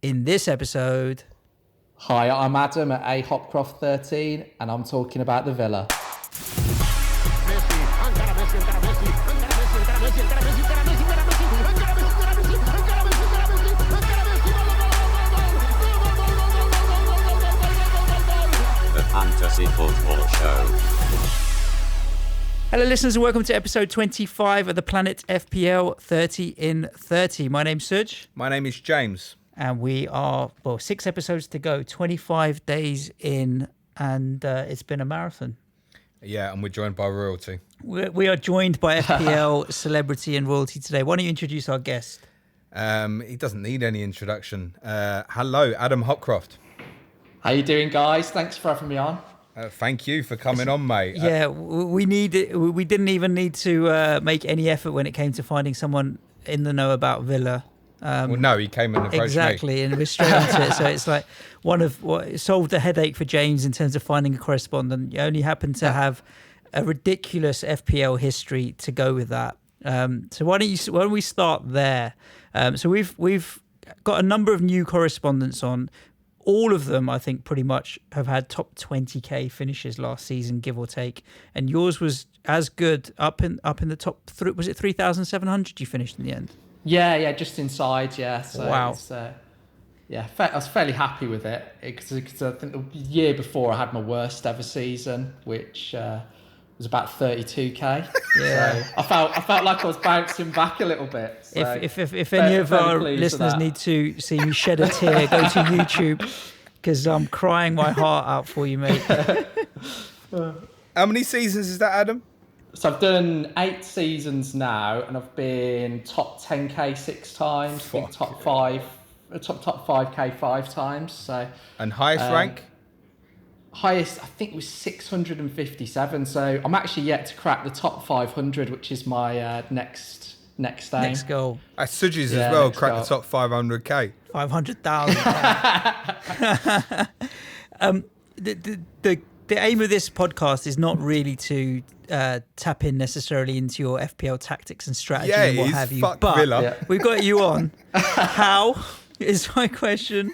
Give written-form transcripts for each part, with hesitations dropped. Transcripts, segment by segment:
In this episode... Hi, I'm Adam at Hopcroft 13 and I'm talking about the Villa. The Fantasy Football Show. Hello listeners and welcome to episode 25 of the Planet FPL 30 in 30. My name's Suj. My name is James. And we are, 6 episodes to go, 25 days in, and it's been a marathon. Yeah, and we're joined by royalty. We are joined by FPL celebrity and royalty today. Why don't you introduce our guest? He doesn't need any introduction. Hello, Adam Hopcroft. How you doing, guys? Thanks for having me on. Thank you for coming on, mate. Yeah, we didn't even need to make any effort when it came to finding someone in the know about Villa. Well, no, he came and approached me. And we're straight onto it. So it's like one of what solved the headache for James in terms of finding a correspondent. You only happen to have a ridiculous FPL history to go with that. So why don't we start there? So we've got a number of new correspondents on. All of them, I think, pretty much have had top 20k finishes last season, give or take. And yours was as good, up in the top. Was it 3,700 you finished in the end? Yeah, just inside, yeah. So wow. I was fairly happy with it because I think the year before I had my worst ever season, which was about 32k. Yeah, so I felt like I was bouncing back a little bit. So if any of our listeners need to see me shed a tear, go to YouTube because I'm crying my heart out for you, mate. How many seasons is that, Adam? So I've done 8 seasons now, and I've been top 10k 6 times, top 5k 5 times. So and highest rank? Highest, I think, was 657. So I'm actually yet to crack the top 500, which is my next aim. Next goal. Suji's as well, crack the top 500k. 500,000. The aim of this podcast is not really to tap in necessarily into your FPL tactics and strategy and what have you. But Villa. We've got you on. How is my question?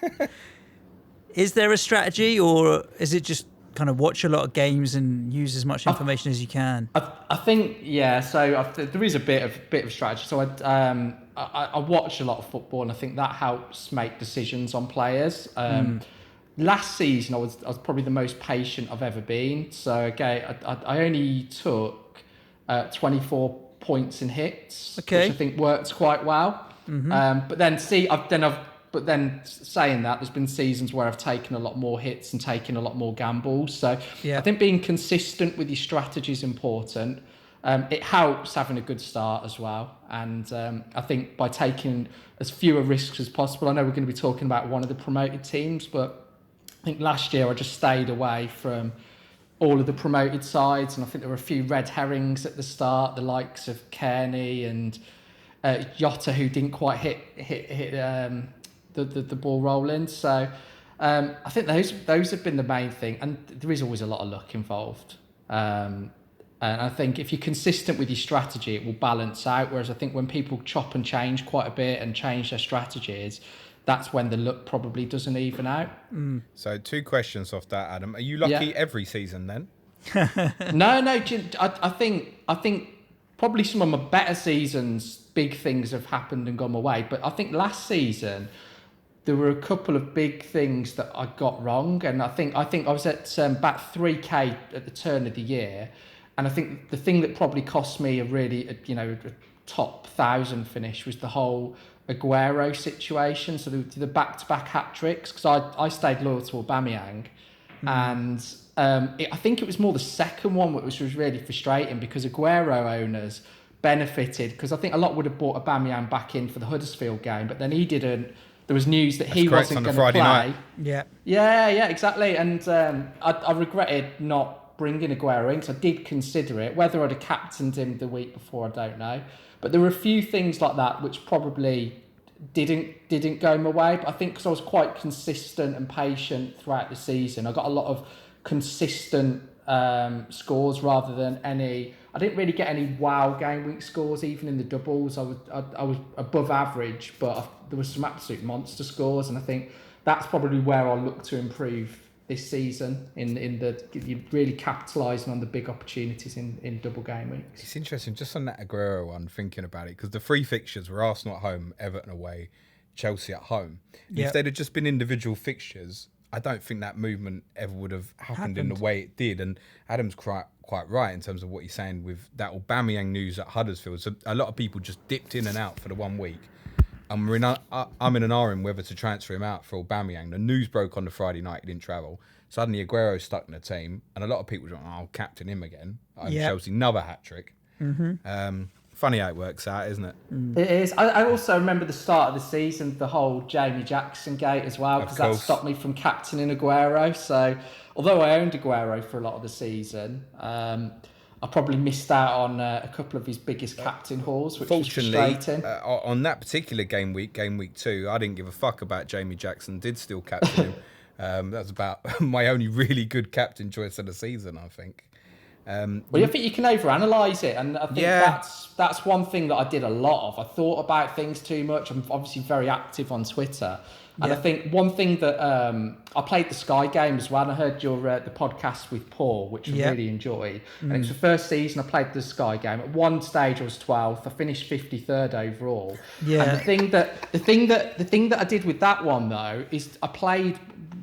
Is there a strategy, or is it just kind of watch a lot of games and use as much information as you can? I think So there is a bit of strategy. So I watch a lot of football, and I think that helps make decisions on players. Last season, I was probably the most patient I've ever been. So I only took 24 points in hits, which I think worked quite well. Mm-hmm. But then saying that, there's been seasons where I've taken a lot more hits and taken a lot more gambles. So I think being consistent with your strategy is important. It helps having a good start as well. And I think by taking as fewer risks as possible, I know we're going to be talking about one of the promoted teams, but I think last year I just stayed away from all of the promoted sides, and I think there were a few red herrings at the start, the likes of Kearney and Jota, who didn't quite hit the ball rolling. So I think those have been the main thing, and there is always a lot of luck involved. And I think if you're consistent with your strategy, it will balance out. Whereas I think when people chop and change quite a bit and change their strategies, that's when the luck probably doesn't even out. So 2 questions off that, Adam. Are you lucky every season then? No. I think probably some of my better seasons, big things have happened and gone my way. But I think last season there were a couple of big things that I got wrong, and I think I was at about 3k at the turn of the year, and I think the thing that probably cost me a top 1,000 finish was the whole Aguero situation. So the back-to-back hat-tricks, because I stayed loyal to Aubameyang, and I think it was more the second one which was really frustrating, because Aguero owners benefited, because I think a lot would have bought Aubameyang back in for the Huddersfield game, but then he didn't. There was news that he wasn't going to play. Night. Yeah, exactly. And I regretted not bringing Aguero in, because I did consider it. Whether I'd have captained him the week before, I don't know. But there were a few things like that which probably didn't go my way. But I think because I was quite consistent and patient throughout the season, I got a lot of consistent scores rather than any. I didn't really get any wow game week scores even in the doubles. I was above average, but there was some absolute monster scores, and I think that's probably where I'll look to improve this season in the really capitalising on the big opportunities in double game weeks. It's interesting, just on that Aguero one, thinking about it, because the three fixtures were Arsenal at home, Everton away, Chelsea at home. If they'd have just been individual fixtures, I don't think that movement ever would have happened in the way it did. And Adam's quite right in terms of what he's saying with that Aubameyang news at Huddersfield. So a lot of people just dipped in and out for the 1 week. I'm in an RM whether to transfer him out for Aubameyang. The news broke on the Friday night, he didn't travel. Suddenly Aguero's stuck in the team, and a lot of people were like, I'll captain him again. Chelsea, another hat-trick. Funny how it works out, isn't it? It is. I also remember the start of the season, the whole Jamie Jackson gate as well, because that stopped me from captaining Aguero. So, although I owned Aguero for a lot of the season, I probably missed out on a couple of his biggest captain hauls, which was frustrating. On that particular game week 2, I didn't give a fuck about Jamie Jackson. Did still captain him. That's about my only really good captain choice of the season, I think. Well, I think you can overanalyze it, and I think that's one thing that I did a lot of. I thought about things too much. I'm obviously very active on Twitter, and I think one thing that I played the Sky game as well. And I heard your the podcast with Paul, which I really enjoyed. And it was the first season I played the Sky game. At one stage, I was 12th. I finished 53rd overall. Yeah. And the thing that I did with that one though is I played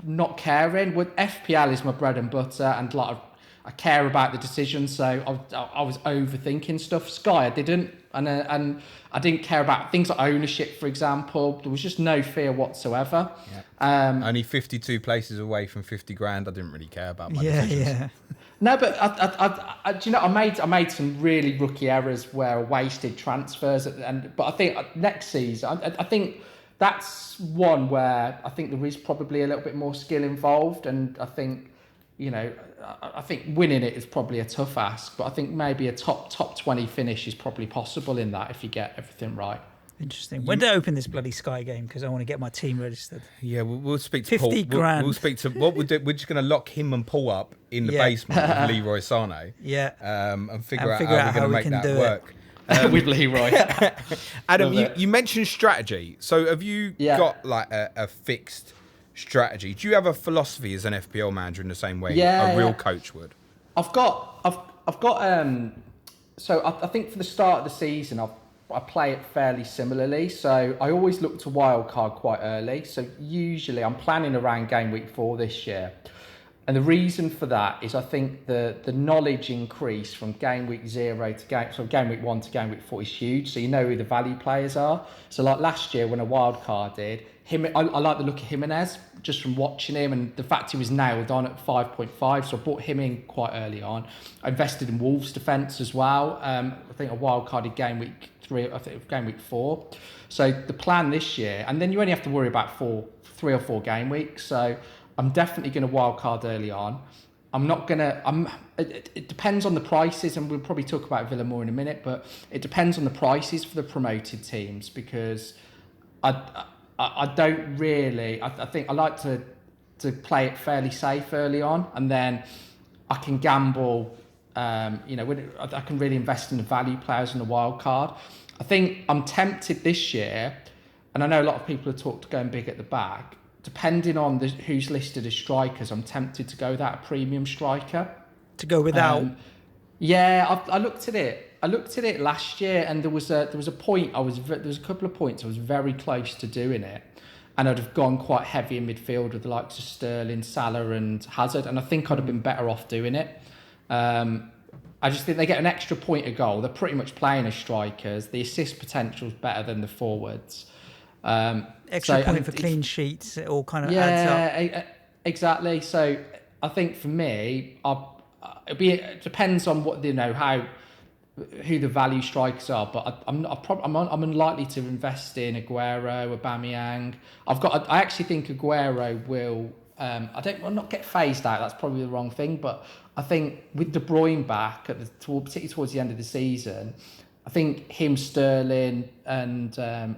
not caring. With FPL is my bread and butter, and I care about the decisions, so I was overthinking stuff. Sky, I didn't, and I didn't care about things like ownership, for example. There was just no fear whatsoever. Yeah. Only 52 places away from 50 grand. I didn't really care about my decisions. Yeah. No, but I do you know, I made some really rookie errors where I wasted transfers, but I think next season, I think that's one where I think there is probably a little bit more skill involved, and I think, you know, I think winning it is probably a tough ask, but I think maybe a top 20 finish is probably possible in that if you get everything right. Interesting. When do I open this bloody Sky game? Because I want to get my team registered. Yeah, we'll speak to 50 Paul. grand. We'll speak to what we'll do. We're just going to lock him and Paul up in the basement with Leroy Sane. Yeah. And figure out how we're going to make that work. With Leroy. Adam, you mentioned strategy. So have you got like a fixed strategy? Do you have a philosophy as an FPL manager in the same way a real coach would? I've got so I think for the start of the season I play it fairly similarly. So I always look to wildcard quite early. So usually I'm planning around game week 4 this year. And the reason for that is I think the knowledge increase from game week 0 to game week 1 to game week 4 is huge. So you know who the value players are. So like last year when I wildcarded, I like the look of Jimenez just from watching him, and the fact he was nailed on at 5.5, so I brought him in quite early on. I invested in Wolves defence as well. I think I wildcarded game week 3, I think game week 4. So the plan this year, and then you only have to worry about 3 or 4 game weeks. So I'm definitely going to wildcard early on. It depends on the prices, and we'll probably talk about Villa more in a minute, but it depends on the prices for the promoted teams, because I don't really. I think I like to play it fairly safe early on, and then I can gamble. I can really invest in the value players in the wild card. I think I'm tempted this year, and I know a lot of people have talked going big at the back. Depending on who's listed as strikers, I'm tempted to go without a premium striker. To go without. I looked at it. I looked at it last year, and there was a point there was a couple of points I was very close to doing it, and I'd have gone quite heavy in midfield with the likes of Sterling, Salah, and Hazard, and I think I'd have been better off doing it. I just think they get an extra point a goal. They're pretty much playing as strikers. The assist potential is better than the forwards. Extra point for clean sheets. It all kind of adds up. Exactly. So I think for me, it depends on what who the value strikers are, but I'm unlikely to invest in Aguero, Aubameyang. I actually think Aguero will. Will not get phased out. That's probably the wrong thing, but I think with De Bruyne back particularly towards the end of the season, I think him, Sterling, and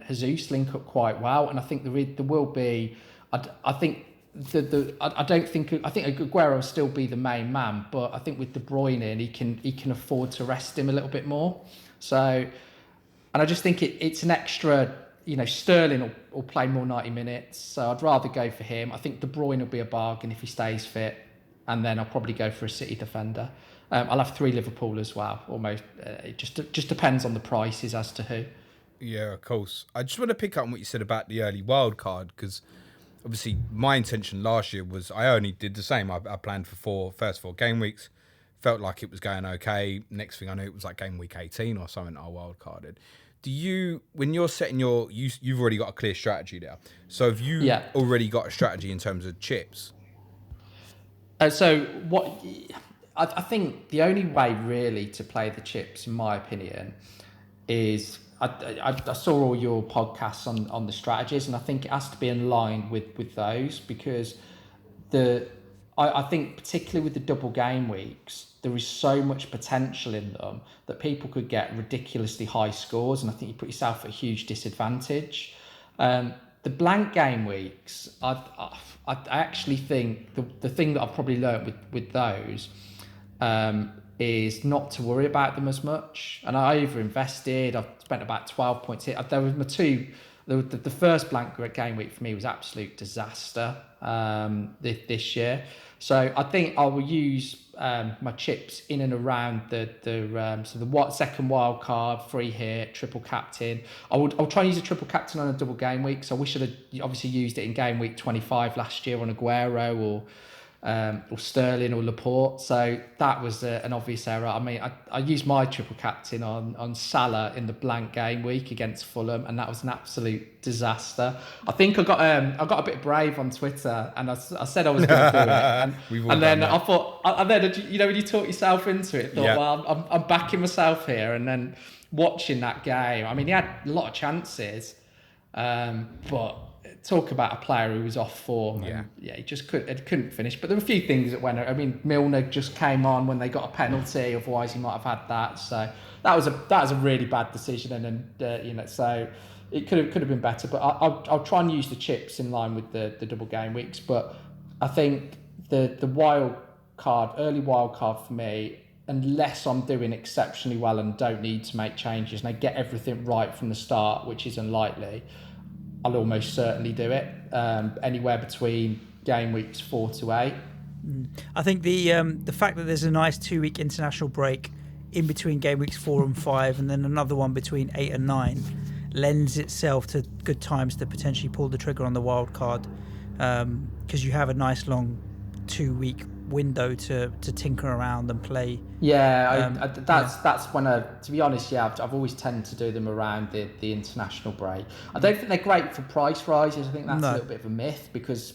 Jesus link up quite well, and I think there will be. I think I don't think Aguero will still be the main man, but I think with De Bruyne in, he can afford to rest him a little bit more. So, and I just think it's an extra. Sterling will play more 90 minutes, so I'd rather go for him. I think De Bruyne will be a bargain if he stays fit, and then I'll probably go for a City defender. I'll have 3 Liverpool as well. Almost, it just depends on the prices as to who. Yeah, of course. I just want to pick up on what you said about the early wild card, because obviously my intention last year was I only did the same. I planned for first 4 game weeks, felt like it was going okay. Next thing I knew, it was like game week 18 or something I wild carded. Do you, when you're setting you've already got a clear strategy there. So have you already got a strategy in terms of chips? So what I think the only way really to play the chips, in my opinion, is I saw all your podcasts on the strategies, and I think it has to be in line with those, because I think particularly with the double game weeks, there is so much potential in them that people could get ridiculously high scores, and I think you put yourself at a huge disadvantage. The blank game weeks, I actually think the thing that I've probably learnt with those is not to worry about them as much. And I over-invested. I've spent about 12 points here. There was my two. The first blank game week for me was absolute disaster this year. So I think I will use my chips in and around the second wild card, free hit, triple captain. I'll try and use a triple captain on a double game week. So I wish I'd have obviously used it in game week 25 last year on Aguero or Sterling or Laporte. So that was an obvious error. I mean, I used my triple captain on Salah in the blank game week against Fulham, and that was an absolute disaster. I think I got a bit brave on Twitter, and I said I was going to do it, and then I thought, and then when you talk yourself into it, well, I'm backing myself here, and then watching that game. I mean, he had a lot of chances, but. Talk about a player who was off form. He just couldn't finish. But there were a few things that went. I mean, Milner just came on when they got a penalty. Otherwise, he might have had that. So that was a really bad decision. And so it could have been better. But I'll try and use the chips in line with the double game weeks. But I think the early wild card for me, unless I'm doing exceptionally well and don't need to make changes and I get everything right from the start, which is unlikely, I'll almost certainly do it anywhere between game weeks 4 to 8. I think the fact that there's a nice 2-week international break in between game weeks 4 and 5, and then another one between 8 and 9, lends itself to good times to potentially pull the trigger on the wild card, because you have a nice long 2-week window to tinker around and play. That's when to be honest, I've always tended to do them around the international break. I don't think they're great for price rises. I think that's a little bit of a myth, because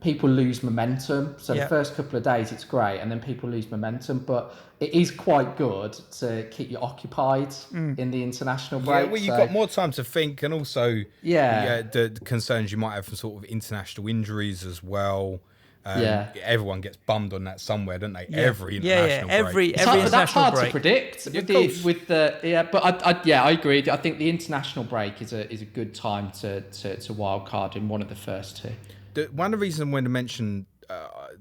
people lose momentum. So the first couple of days it's great, and then people lose momentum, but it is quite good to keep you occupied in the international break. Well, you've got more time to think, and also the concerns you might have from sort of international injuries as well. Everyone gets bummed on that somewhere, don't they? Every international break. Every international that's hard break. To predict. I agree. I think the international break is a good time to wild card in one of the first two. One of the reasons I wanted to mention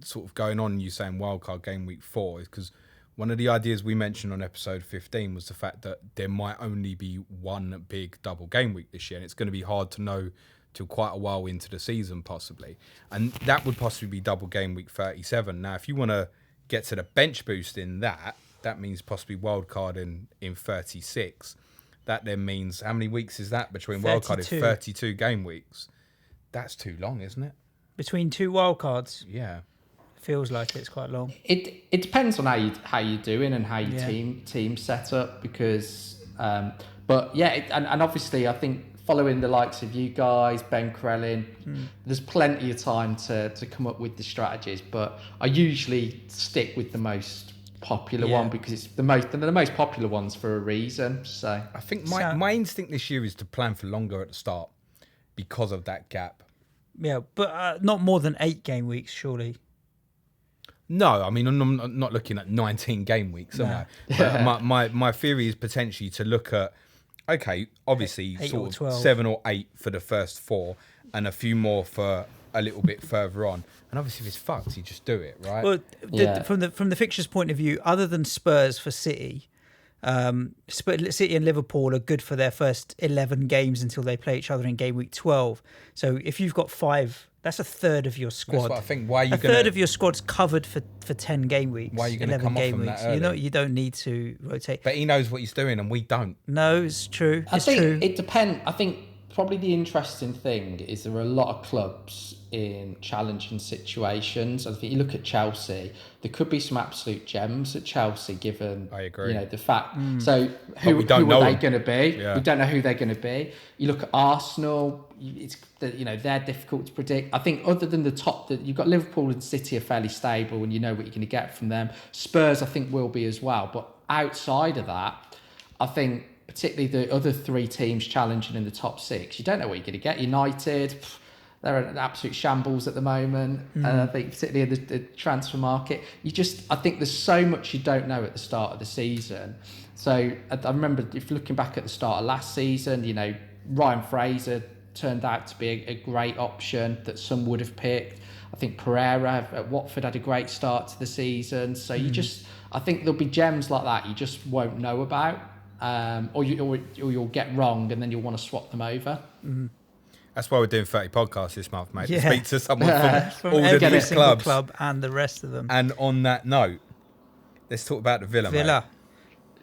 sort of going on, you saying wild card game week 4, is because one of the ideas we mentioned on episode 15 was the fact that there might only be one big double game week this year, and it's going to be hard to know till quite a while into the season, possibly. And that would possibly be double game week 37. Now, if you want to get to the bench boost in that means possibly wildcard in 36. That then means, how many weeks is that between wildcard? Is 32 game weeks. That's too long, isn't it? Between 2 wildcards? Yeah. Feels like it's quite long. It depends on how you're doing and how your team set up, because and obviously I think following the likes of you guys, Ben Krellin, there's plenty of time to come up with the strategies, but I usually stick with the most popular one, because it's they're the most popular ones for a reason. So I think my instinct this year is to plan for longer at the start because of that gap. Yeah, but not more than 8 game weeks, surely. No, I mean, I'm not looking at 19 game weeks, am I? But my theory is potentially to look at, okay, obviously 8 sort or of 12. 7 or 8 for the first 4, and a few more for a little bit further on. And obviously, if it's fucked, you just do it, right? Well, from the fixtures point of view, other than Spurs for City, City and Liverpool are good for their first 11 games until they play each other in game week 12. So if you've got 5, that's a third of your squad. That's what I think. Why are you a third of your squad's covered for 10 game weeks. Why are you going to come off from that early? You don't need to rotate. But he knows what he's doing, and we don't. No, it's true. I think it depends. I think probably the interesting thing is there are a lot of clubs in challenging situations. I think you look at Chelsea, there could be some absolute gems at Chelsea given I agree. the fact. So who are they going to be? Yeah. We don't know who they're going to be. You look at Arsenal, they're difficult to predict. I think other than the top, you've got Liverpool and City are fairly stable and you know what you're going to get from them. Spurs I think will be as well, but outside of that, I think particularly the other 3 teams challenging in the top 6, you don't know what you're going to get. United, they're an absolute shambles at the moment. I think particularly in the transfer market, I think there's so much you don't know at the start of the season. So I remember if looking back at the start of last season, Ryan Fraser turned out to be a great option that some would have picked. I think Pereira at Watford had a great start to the season. So I think there'll be gems like that you just won't know about. Or you'll get wrong and then you'll want to swap them over. That's why we're doing 30 podcasts this month, mate. Yeah. To speak to someone from all every the big single clubs. club and the rest of them. And on that note, let's talk about the Villa, mate.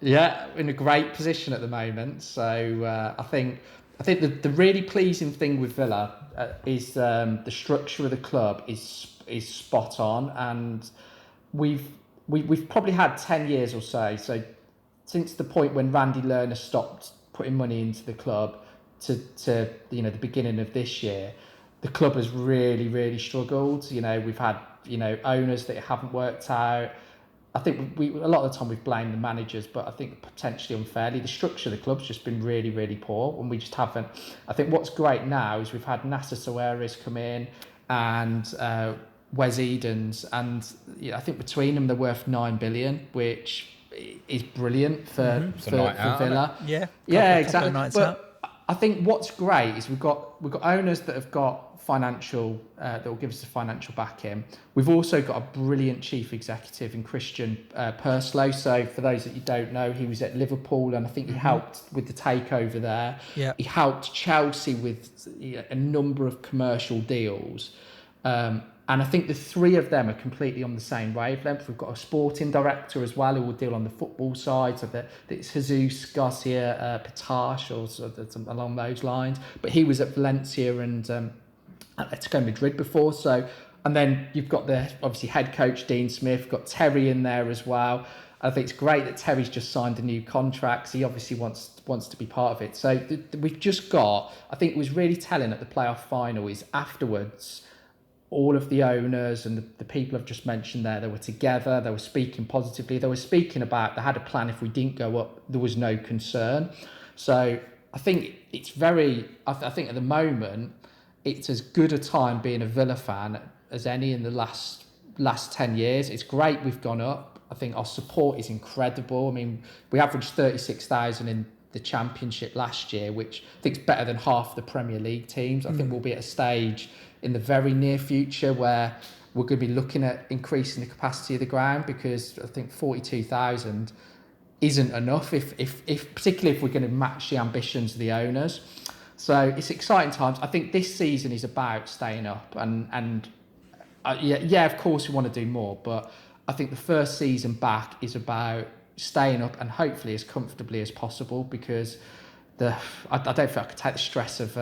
Yeah, in a great position at the moment. So I think the really pleasing thing with Villa is the structure of the club is spot on, and we've probably had 10 years or so since the point when Randy Lerner stopped putting money into the club to the beginning of this year, the club has really, really struggled. We've had owners that haven't worked out. I think a lot of the time we've blamed the managers, but I think potentially unfairly the structure of the club's just been really, really poor, and we just haven't. I think what's great now is we've had Nasser Soares come in and Wes Edens, and I think between them they're worth 9 billion, which is brilliant for Villa. Yeah, exactly. But I think what's great is we've got owners that have got financial that will give us the financial backing. We've also got a brilliant chief executive in Christian Purslow. So for those that you don't know, he was at Liverpool and I think he helped with the takeover there. Yeah. He helped Chelsea with a number of commercial deals. And I think the 3 of them are completely on the same wavelength. We've got a sporting director as well who will deal on the football side. So it's Jesus Garcia Pitache or something along those lines. But he was at Valencia and Atletico Madrid before. And then you've got the obviously head coach Dean Smith. You've got Terry in there as well. I think it's great that Terry's just signed a new contract. So he obviously wants to be part of it. So we've just got. I think it was really telling at the playoff final is afterwards. All of the owners and the people I've just mentioned there, they were together, they were speaking positively, they were speaking about, they had a plan if we didn't go up, there was no concern. So I think it's I think at the moment, it's as good a time being a Villa fan as any in the last 10 years. It's great we've gone up. I think our support is incredible. I mean, we averaged 36,000 in the Championship last year, which I think is better than half the Premier League teams. I think we'll be at a stage in the very near future where we're going to be looking at increasing the capacity of the ground, because I think 42,000 isn't enough if particularly if we're going to match the ambitions of the owners. So it's exciting times. I think this season is about staying up and of course we want to do more, but I think the first season back is about staying up and hopefully as comfortably as possible, because I don't think I could take the stress of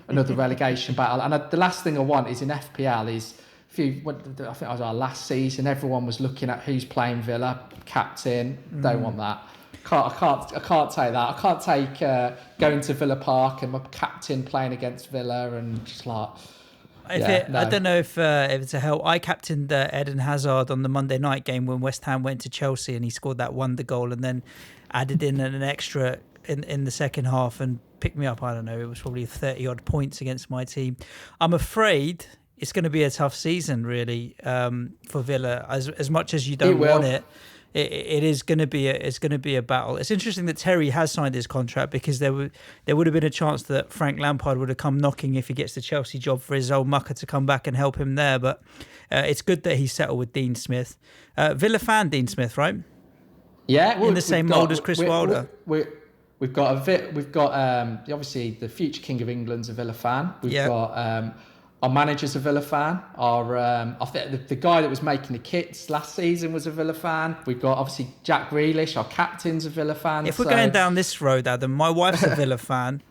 another relegation battle. And the last thing I want is in FPL is I think it was our last season. Everyone was looking at who's playing Villa, captain. Don't want that. I can't take that. I can't take going to Villa Park and my captain playing against Villa and just like. I don't know if it's a help. I captained Eden Hazard on the Monday night game when West Ham went to Chelsea and he scored that wonder goal and then added in an extra in the second half and picked me up. I don't know, it was probably 30 odd points against my team. I'm afraid it's going to be a tough season really for Villa. As much as you don't want it, it is going to be a battle. It's interesting that Terry has signed his contract, because there would have been a chance that Frank Lampard would have come knocking if he gets the Chelsea job for his old mucker to come back and help him there. But it's good that he settled with Dean Smith. Villa fan Dean Smith, right? Yeah, in the same mould as Chris Wilder. We've got obviously the future King of England's a Villa fan. We've got our manager's a Villa fan. I think the guy that was making the kits last season was a Villa fan. We've got obviously Jack Grealish, our captain's a Villa fan. If we're going down this road, Adam, my wife's a Villa fan,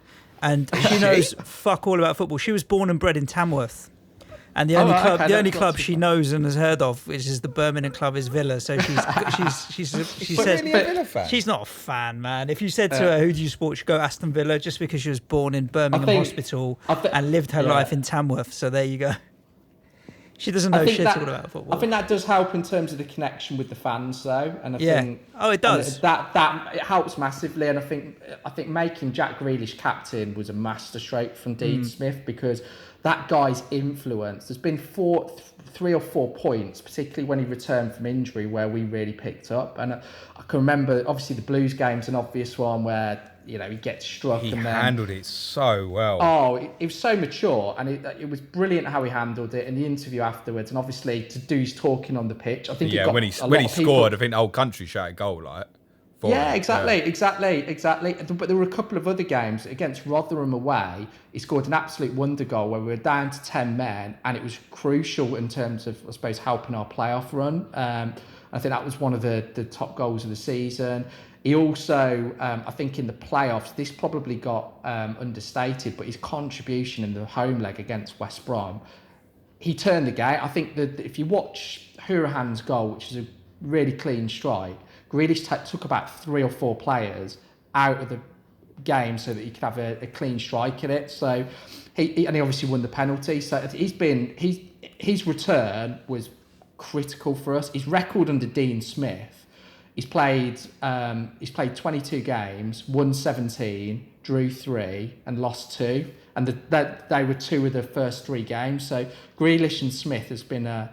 and she knows fuck all about football. She was born and bred in Tamworth. And the only club she knows and has heard of, which is the Birmingham club, is Villa. So she says really a Villa fan? She's not a fan, man. If you said to her, "Who do you support?" she'd go Aston Villa, just because she was born in Birmingham Hospital and lived her life in Tamworth. So there you go. She doesn't know shit all about football. I think that does help in terms of the connection with the fans, though. And I think it does. That it helps massively. And I think making Jack Grealish captain was a masterstroke from Dean Smith, because that guy's influence. There's been 3 or 4 points, particularly when he returned from injury, where we really picked up. And I can remember, obviously, the Blues game's an obvious one where, you know, he gets struck. He handled it so well. Oh, it was so mature, and it was brilliant how he handled it in the interview afterwards. And obviously, to do his talking on the pitch, I think when he scored, I think the whole country shouted goal, like. Exactly. But there were a couple of other games against Rotherham away. He scored an absolute wonder goal where we were down to 10 men, and it was crucial in terms of, I suppose, helping our playoff run. I think that was one of the top goals of the season. He also, I think in the playoffs, this probably got understated, but his contribution in the home leg against West Brom, he turned the game. I think that if you watch Hurahan's goal, which is a really clean strike, Grealish took about 3 or 4 players out of the game so that he could have a clean strike at it. So he obviously won the penalty. So his return was critical for us. His record under Dean Smith, he's played 22 games, won 17, drew 3, and lost 2. And they were 2 of the first 3 games. So Grealish and Smith has been a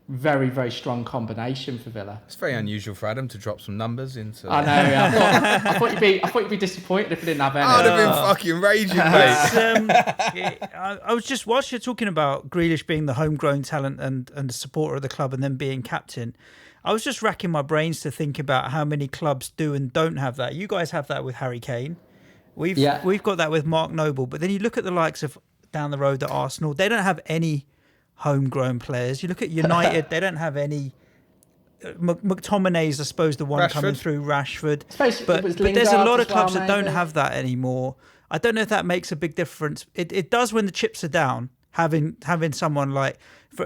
very, very strong combination for Villa. It's very unusual for Adam to drop some numbers into. I know. Yeah. I thought you'd be disappointed if he didn't have any. I'd have been fucking raging, mate. I was just, whilst you're talking about Grealish being the homegrown talent and the supporter of the club, and then being captain, I was just racking my brains to think about how many clubs do and don't have that. You guys have that with Harry Kane. We've got that with Mark Noble. But then you look at the likes of down the road at Arsenal, they don't have any homegrown players. You look at United, they don't have any. McTominay's, I suppose, the one coming through, Rashford. But there's a lot of clubs that don't have that anymore. I don't know if that makes a big difference. It does when the chips are down, having someone like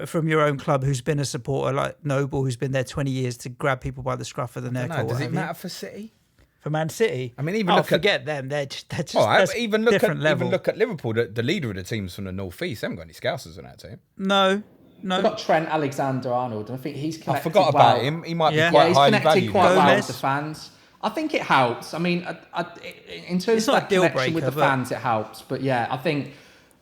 from your own club who's been a supporter, like Noble, who's been there 20 years, to grab people by the scruff of the neck. Does it matter for City? For Man City? I mean, forget them. They're just even look different at level. Even look at Liverpool. The leader of the team's from the North East. They haven't got any Scousers in that team. No. We've got Trent Alexander-Arnold, and I think he's connected. I forgot about him. He might be quite he's highly connected valued. quite well with the fans. I think it helps. I mean, in terms of that connection with the fans, it helps. But yeah, I think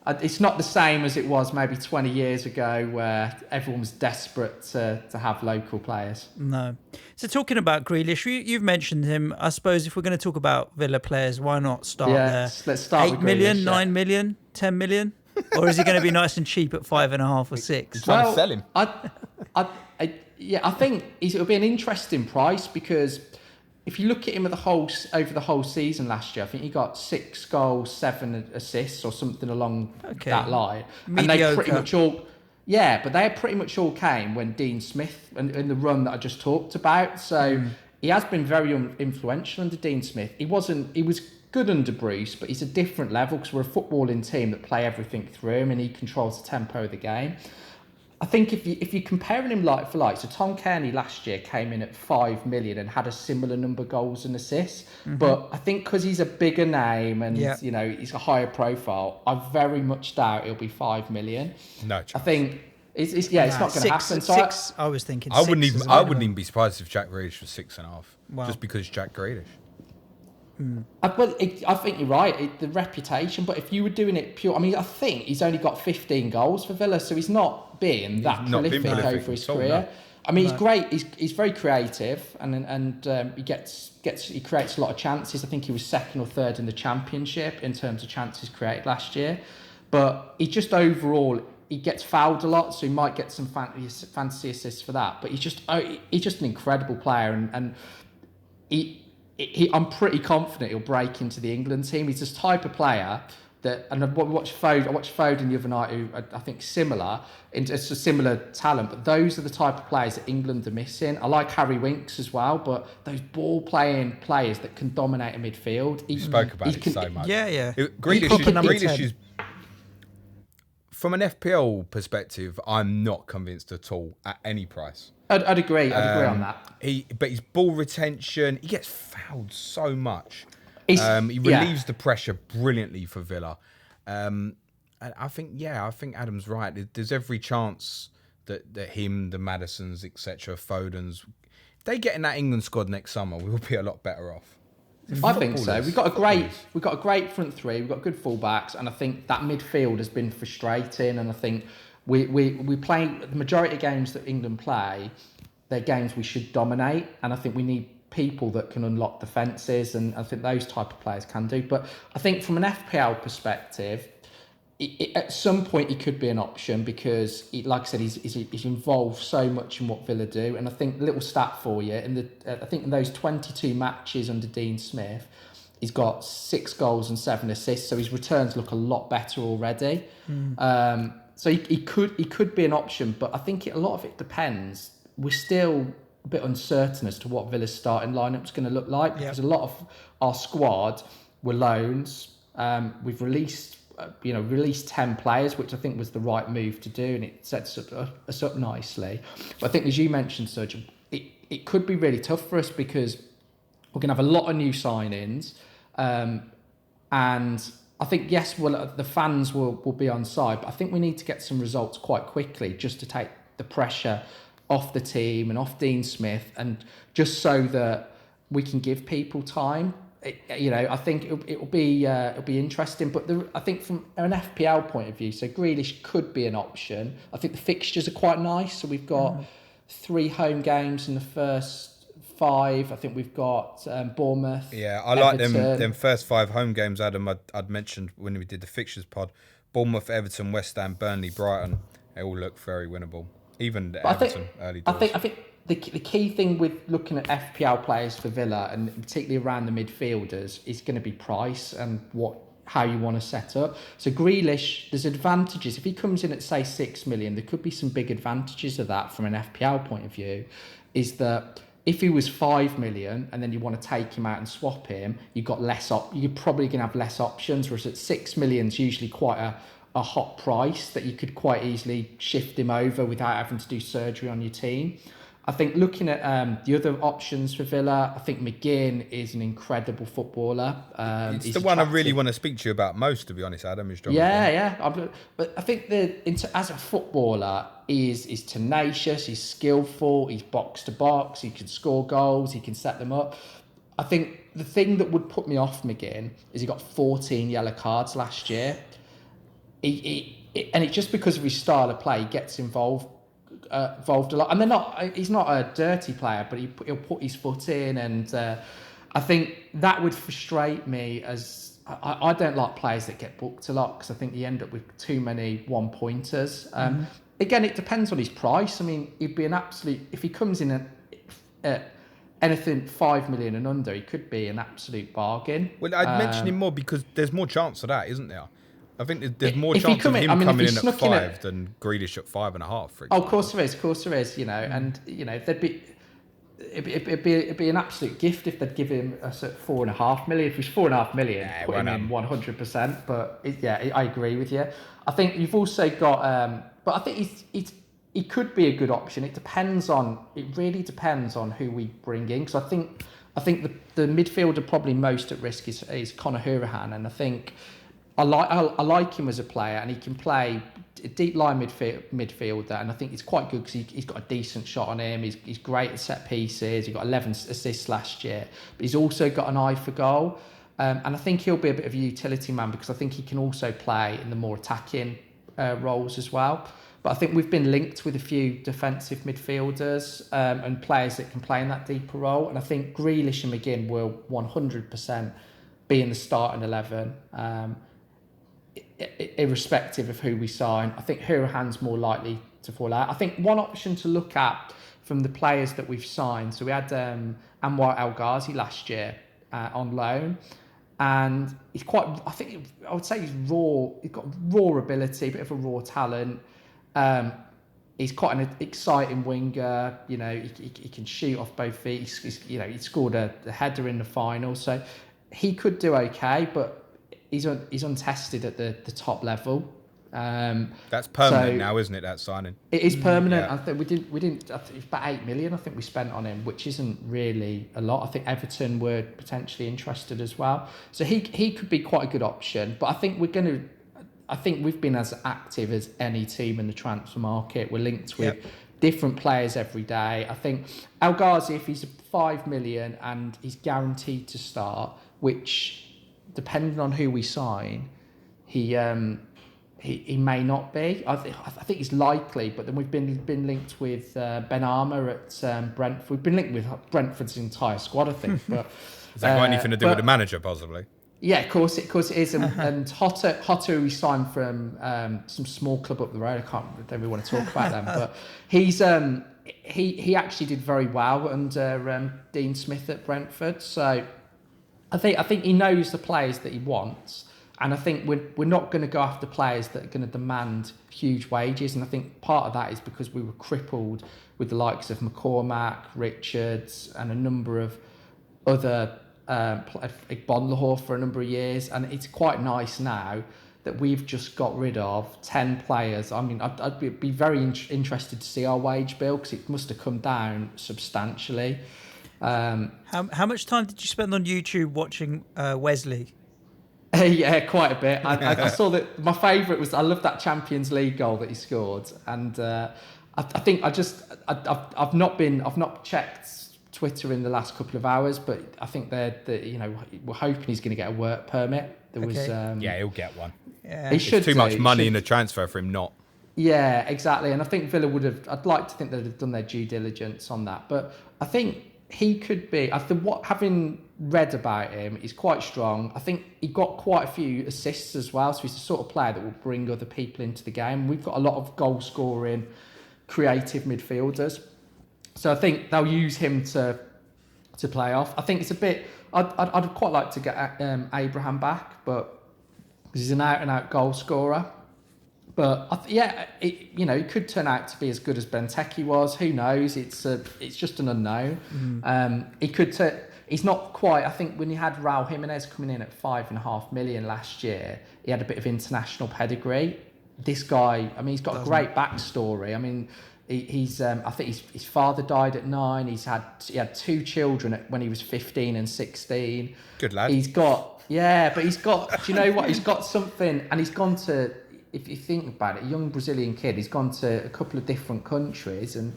it's not the same as it was maybe 20 years ago, where everyone was desperate to have local players. No. So talking about Grealish, you've mentioned him. I suppose if we're going to talk about Villa players, why not start there? Let's start 8 with million, Grealish, 9 million, 10 million? Or is he going to be nice and cheap at 5.5 or 6? Trying to sell him. I think it'll be an interesting price, because if you look at him over the whole season last year, I think he got 6 goals, 7 assists, or something along that line. Mediocre. And they pretty much all, but they pretty much all came when Dean Smith and the run that I just talked about. So he has been very influential under Dean Smith. He was good under Bruce, but he's a different level, because we're a footballing team that play everything through him, and he controls the tempo of the game. I think if you're comparing him like for like, so Tom Kearney last year came in at 5 million and had a similar number of goals and assists. But I think because he's a bigger name and he's a higher profile, I very much doubt it'll be 5 million. No chance. I think it's not going to happen. So 6. I was thinking. I wouldn't even be surprised if Jack Grealish was 6.5, just because Jack Grealish. I think you're right, the reputation, but if you were doing it pure, I mean, I think he's only got 15 goals for Villa, so he's not been that prolific over his career. I mean, he's great. He's very creative, and he creates a lot of chances. I think he was second or third in the championship in terms of chances created last year. But he just overall, he gets fouled a lot, so he might get some fantasy assists for that. But he's just an incredible player, and I'm pretty confident he'll break into the England team. He's this type of player that, and I watched Foden the other night, who I think similar, it's a similar talent, but those are the type of players that England are missing. I like Harry Winks as well, but those ball-playing players that can dominate a midfield. You spoke about it so much. Yeah. Grealish is, from an FPL perspective, I'm not convinced at all at any price. I'd agree on that. But his ball retention, he gets fouled so much. He relieves the pressure brilliantly for Villa. And I think Adam's right. There's every chance that him, the Maddisons, etc., Fodens, if they get in that England squad next summer, we'll be a lot better off. I think so. We've got a great front three. We've got good fullbacks, and I think that midfield has been frustrating. And I think we play the majority of games that England play. They're games we should dominate, and I think we need people that can unlock defences, and I think those type of players can do. But I think from an FPL perspective, at some point he could be an option because, like I said, he's involved so much in what Villa do. And I think little stat for you, I think in those 22 matches under Dean Smith, he's got 6 goals and 7 assists, so his returns look a lot better already. So he could be an option, but I think a lot of it depends. We're still a bit uncertain as to what Villa's starting lineup is going to look like, because a lot of our squad were loans. We've released 10 players, which I think was the right move to do, and it sets us up nicely. But I think, as you mentioned, Sergio, it could be really tough for us because we're going to have a lot of new signings, and I think, the fans will be on side, but I think we need to get some results quite quickly just to take the pressure off the team and off Dean Smith, and just so that we can give people time. I think it'll be interesting. But I think from an FPL point of view, so Grealish could be an option. I think the fixtures are quite nice. So we've got 3 home games in the first 5. I think we've got Bournemouth. Yeah, I like them first 5 home games, Adam. I'd mentioned when we did the fixtures pod. Bournemouth, Everton, West Ham, Burnley, Brighton. They all look very winnable. Even Everton early doors. I think the key thing with looking at FPL players for Villa, and particularly around the midfielders, is going to be price and how you want to set up. So Grealish, there's advantages. If he comes in at, say, 6 million, there could be some big advantages of that from an FPL point of view, is that if he was 5 million and then you want to take him out and swap him, you're probably going to have less options, whereas at 6 million is usually quite a hot price that you could quite easily shift him over without having to do surgery on your team. I think looking at the other options for Villa, I think McGinn is an incredible footballer. It's the one I really want to speak to you about most, to be honest, Adam, is John. Yeah. But I think as a footballer, he's tenacious, he's skillful, he's box to box, he can score goals, he can set them up. I think the thing that would put me off McGinn is he got 14 yellow cards last year. And it's just because of his style of play, he gets involved a lot. And he's not a dirty player, but he'll put his foot in, and I think that would frustrate me. As I don't like players that get booked a lot, because I think you end up with too many one-pointers. Again, it depends on his price. I mean, he'd be an absolute, if he comes in at anything 5 million and under, he could be an absolute bargain. Well, I'd mention him more because there's more chance of that, isn't there? I think there's more chance of him coming in at 5 than Grealish at 5.5. For example. Oh, of course there is. And it'd be an absolute gift if they'd give him us at 4.5 million. If it was 4.5 million, put him in 100%. But I agree with you. I think you've also got, but I think he could be a good option. It really depends on who we bring in. Because I think the midfielder probably most at risk is Conor Hourihane, and I think. I like him as a player, and he can play a deep line midfielder, and I think he's quite good because he's got a decent shot on him. He's great at set pieces. He got 11 assists last year, but he's also got an eye for goal, and I think he'll be a bit of a utility man because I think he can also play in the more attacking roles as well. But I think we've been linked with a few defensive midfielders and players that can play in that deeper role. And I think Grealish and McGinn will 100% be in the starting 11, irrespective of who we sign. I think Hourihan's more likely to fall out. I think one option to look at from the players that we've signed, so we had Anwar El Ghazi last year on loan, and he's quite, I would say he's raw. He's got raw ability, a bit of a raw talent. He's quite an exciting winger. You know, he can shoot off both feet. He scored a header in the final, so he could do okay, but he's untested at the top level. That's permanent now, isn't it? That signing. It is permanent. Yeah. I think we didn't. I think it's about 8 million. I think we spent on him, which isn't really a lot. I think Everton were potentially interested as well, so he could be quite a good option. But I think we've been as active as any team in the transfer market. We're linked with different players every day. I think El Ghazi, if he's 5 million and he's guaranteed to start, which depending on who we sign, he may not be. I think he's likely, but then we've been linked with Ben Armour at Brentford. We've been linked with Brentford's entire squad, I think. But has that got anything to do with the manager, possibly? Yeah, of course it is. And Hotter, we signed from some small club up the road. Don't really want to talk about them, but he's he actually did very well under Dean Smith at Brentford. So I think he knows the players that he wants. And I think we're not going to go after players that are going to demand huge wages. And I think part of that is because we were crippled with the likes of McCormack, Richards, and a number of other Bonlahor for a number of years. And it's quite nice now that we've just got rid of 10 players. I mean, I'd be very interested to see our wage bill because it must have come down substantially. How much time did you spend on YouTube watching Wesley? Yeah, quite a bit. I saw that. My favourite was, I loved that Champions League goal that he scored, and I think I've not checked Twitter in the last couple of hours, but I think we're hoping he's going to get a work permit. He'll get one. Yeah. He should. It's too much money in the transfer for him not. Yeah, exactly. And I think Villa would have. I'd like to think they'd have done their due diligence on that, but I think he could be. Having read about him, he's quite strong. I think he got quite a few assists as well, so he's the sort of player that will bring other people into the game. We've got a lot of goal scoring, creative midfielders, so I think they'll use him to play off. I think it's a bit. I'd quite like to get Abraham back, but because he's an out and out goal scorer. But it could turn out to be as good as Benteke was. Who knows? It's just an unknown. He could. He's not quite. I think when you had Raul Jimenez coming in at 5.5 million last year, he had a bit of international pedigree. This guy, I mean, he's got a great backstory. I mean, he's. I think his father died at 9. He had 2 children when he was 15 and 16. Good lad. He's got. Yeah, but he's got. Do you know what? He's got something, and he's gone to. If you think about it, a young Brazilian kid, he's gone to a couple of different countries and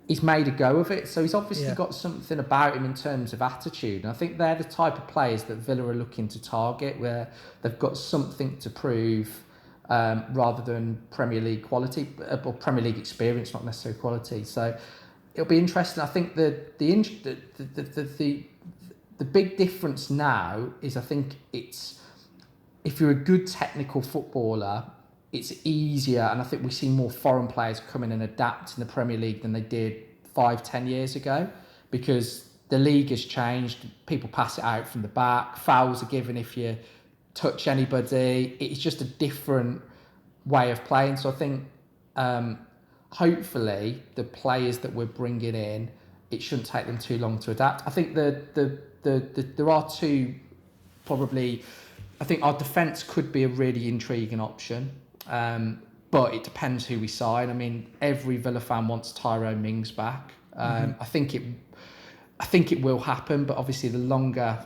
he's made a go of it. So he's obviously got something about him in terms of attitude. And I think they're the type of players that Villa are looking to target, where they've got something to prove rather than Premier League quality, or Premier League experience, not necessarily quality. So it'll be interesting. I think the big difference now is, I think it's, if you're a good technical footballer, it's easier, and I think we see more foreign players come in and adapt in the Premier League than they did 5-10 years ago, because the league has changed. People pass it out from the back. Fouls are given if you touch anybody. It's just a different way of playing. So I think hopefully the players that we're bringing in, it shouldn't take them too long to adapt. I think there are two probably. I think our defence could be a really intriguing option, but it depends who we sign. I mean, every Villa fan wants Tyrone Mings back. I think it will happen, but obviously the longer,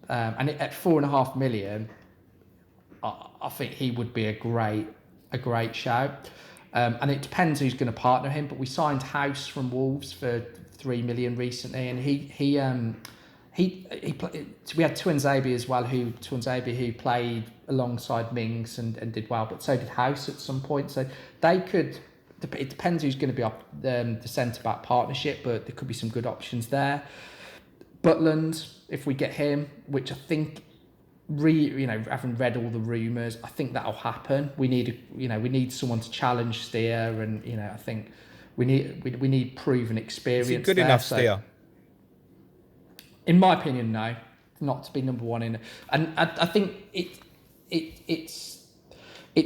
at 4.5 million, I think he would be a great shout. And it depends who's going to partner him. But we signed House from Wolves for 3 million recently, and we had Twinsaby as well, who played alongside Mings and did well, but so did House at some point. So they could. It depends who's going to be up the centre back partnership, but there could be some good options there. Butland, if we get him, which I think, having read all the rumours, I think that'll happen. We need someone to challenge Steer, and I think we need proven experience. Is he good enough, Steer? In my opinion, no, not to be number one in. And I think it's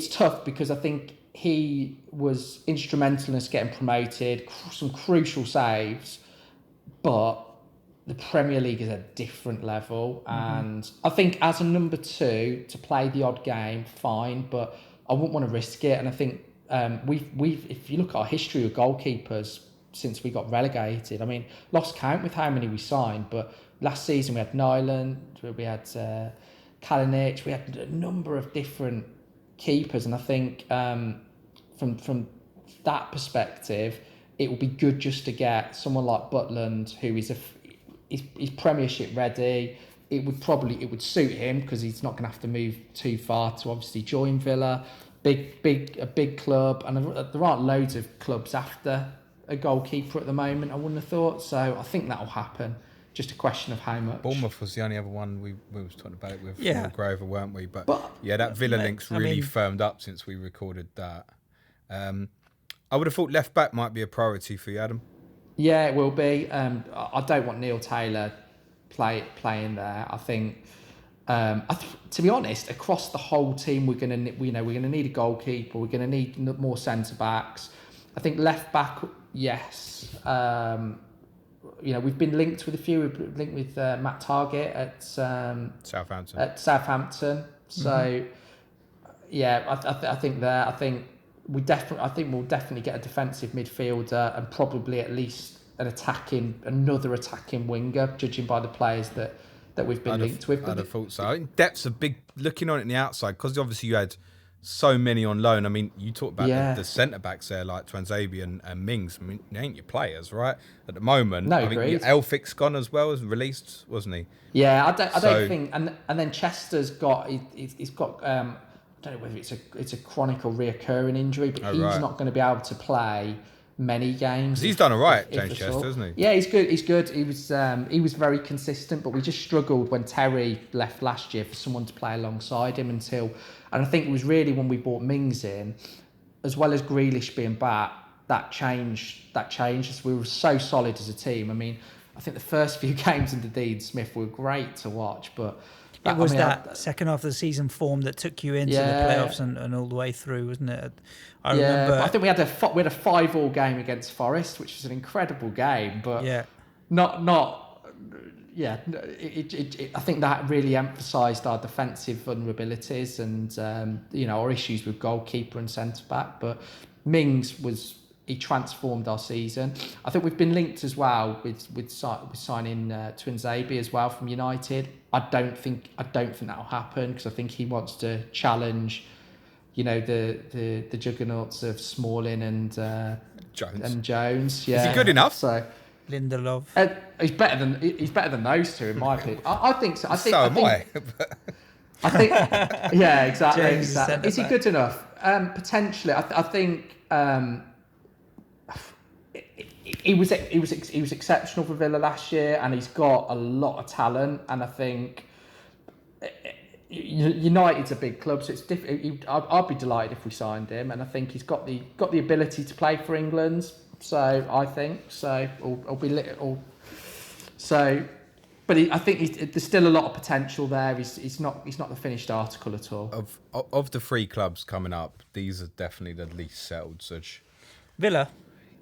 tough because I think he was instrumental in us getting promoted, some crucial saves, but the Premier League is a different level. And I think as a number 2 to play the odd game, fine, but I wouldn't want to risk it. And I think we've if you look at our history of goalkeepers since we got relegated, I mean, lost count with how many we signed, but last season we had Nyland, we had Kalinic, we had a number of different keepers, and I think from that perspective, it would be good just to get someone like Butland, who is he's Premiership ready. It would suit him because he's not going to have to move too far to obviously join Villa, a big club, and there aren't loads of clubs after a goalkeeper at the moment, I wouldn't have thought. So I think that'll happen. Just a question of how much. Bournemouth was the only other one we was talking about it with Grover, weren't we? But that Villa link's really firmed up since we recorded that. I would have thought left back might be a priority for you, Adam. Yeah, it will be. I don't want Neil Taylor playing there. I think, to be honest, across the whole team, we're gonna need a goalkeeper. We're gonna need more centre backs. I think left back, yes. We've been linked with a few. We've been linked with Matt Targett at Southampton. So, I think we'll definitely get a defensive midfielder and probably at least another attacking winger, judging by the players that we've been linked with. I'd have thought so. I think depth's a big, looking on it on the outside, because obviously you had so many on loan. I mean, you talked about the centre-backs there, like Twanzebe and Mings. I mean, they ain't your players, right? At the moment. No, I think Elphic's gone as well, as released, wasn't he? Yeah, I don't think... And then Chester's got... He's got... I don't know whether it's a chronic or reoccurring injury, but he's not going to be able to play many games. He's done all right, James Chester, hasn't he? Yeah, he's good. He's good. He was very consistent, but we just struggled when Terry left last year for someone to play alongside him and I think it was really when we brought Mings in, as well as Grealish being back, that changed us. We were so solid as a team. I mean, I think the first few games under Dean Smith were great to watch, but it was second half of the season form that took you into the playoffs and all the way through, wasn't it? I remember. I think we had a 5-5 game against Forest, which was an incredible game, but I think that really emphasised our defensive vulnerabilities and our issues with goalkeeper and centre back. But Mings he transformed our season. I think we've been linked as well with signing Twinsaby as well from United. I don't think that'll happen because I think he wants to challenge, the juggernauts of Smalling and Jones. Yeah. Is he good enough? So Lindelof. He's better than those two in my opinion. I think so. I think. Yeah, exactly. Is he good enough? Potentially. I think. He was exceptional for Villa last year, and he's got a lot of talent. And I think United's a big club, so it's different. I'd be delighted if we signed him, and I think he's got the ability to play for England. So I think so. But I think there's still a lot of potential there. He's not the finished article at all. Of the 3 clubs coming up, these are definitely the least settled. Such Villa.